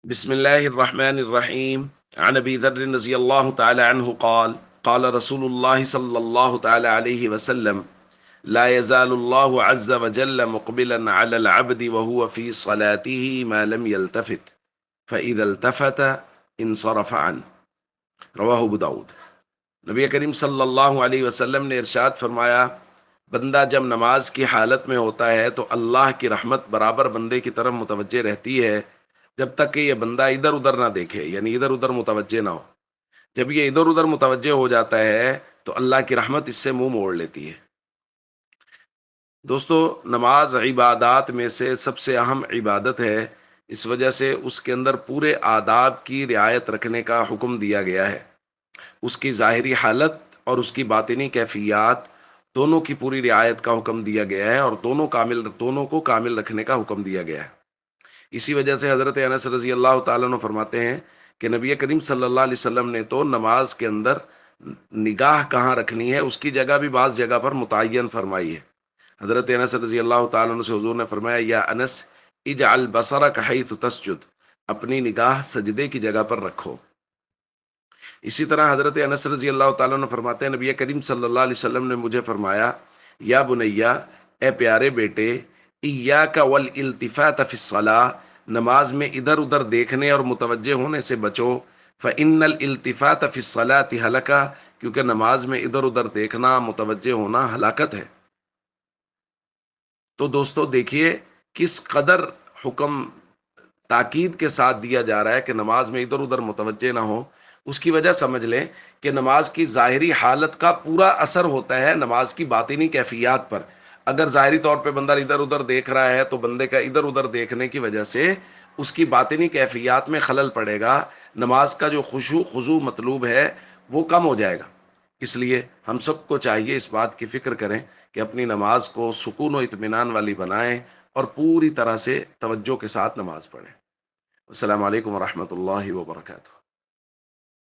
بسم الله الرحمن الرحيم. عن ابي ذر رضي الله تعالى عنه قال قال رسول الله صلى الله تعالى عليه وسلم: لا يزال الله عز وجل مقبلا على العبد وهو في صلاته ما لم يلتفت فإذا التفت انصرف عنه. رواہ ابو داؤد۔ نبی کریم صلی اللہ علیہ وسلم نے ارشاد فرمایا، بندہ جب نماز کی حالت میں ہوتا ہے تو اللہ کی رحمت برابر بندے کی طرف متوجہ رہتی ہے جب تک کہ یہ بندہ ادھر ادھر نہ دیکھے، یعنی ادھر ادھر متوجہ نہ ہو۔ جب یہ ادھر ادھر متوجہ ہو جاتا ہے تو اللہ کی رحمت اس سے منہ موڑ لیتی ہے۔ دوستو، نماز عبادات میں سے سب سے اہم عبادت ہے، اس وجہ سے اس کے اندر پورے آداب کی رعایت رکھنے کا حکم دیا گیا ہے۔ اس کی ظاہری حالت اور اس کی باطنی کیفیات دونوں کی پوری رعایت کا حکم دیا گیا ہے، اور دونوں کو کامل رکھنے کا حکم دیا گیا ہے۔ اسی وجہ سے حضرت انس رضی اللہ تعالیٰ عنہ فرماتے ہیں کہ نبی کریم صلی اللہ علیہ وسلم نے تو نماز کے اندر نگاہ کہاں رکھنی ہے اس کی جگہ بھی بعض جگہ پر متعین فرمائی ہے۔ حضرت انس رضی اللہ تعالیٰ عنہ سے حضور نے فرمایا، یا انس اجعل بصرک حیث تسجد، اپنی نگاہ سجدے کی جگہ پر رکھو۔ اسی طرح حضرت انس رضی اللہ تعالیٰ عنہ فرماتے ہیں، نبی کریم صلی اللہ علیہ وسلم نے مجھے فرمایا، یا بنیا، اے پیارے بیٹے، ایاک والالتفات فی الصلاۃ، نماز میں ادھر ادھر دیکھنے اور متوجہ ہونے سے بچو۔ فإن الالتفات فی الصلاۃ ہلکہ، کیونکہ نماز میں ادھر ادھر دیکھنا، متوجہ ہونا ہلاکت ہے۔ تو دوستو دیکھیے کس قدر حکم تاکید کے ساتھ دیا جا رہا ہے کہ نماز میں ادھر ادھر متوجہ نہ ہو۔ اس کی وجہ سمجھ لیں کہ نماز کی ظاہری حالت کا پورا اثر ہوتا ہے نماز کی باطنی کیفیات پر۔ اگر ظاہری طور پہ بندہ ادھر ادھر دیکھ رہا ہے تو بندے کا ادھر ادھر دیکھنے کی وجہ سے اس کی باطنی کیفیات میں خلل پڑے گا، نماز کا جو خشوع خضوع مطلوب ہے وہ کم ہو جائے گا۔ اس لیے ہم سب کو چاہیے اس بات کی فکر کریں کہ اپنی نماز کو سکون و اطمینان والی بنائیں اور پوری طرح سے توجہ کے ساتھ نماز پڑھیں۔ السلام علیکم ورحمۃ اللہ وبرکاتہ۔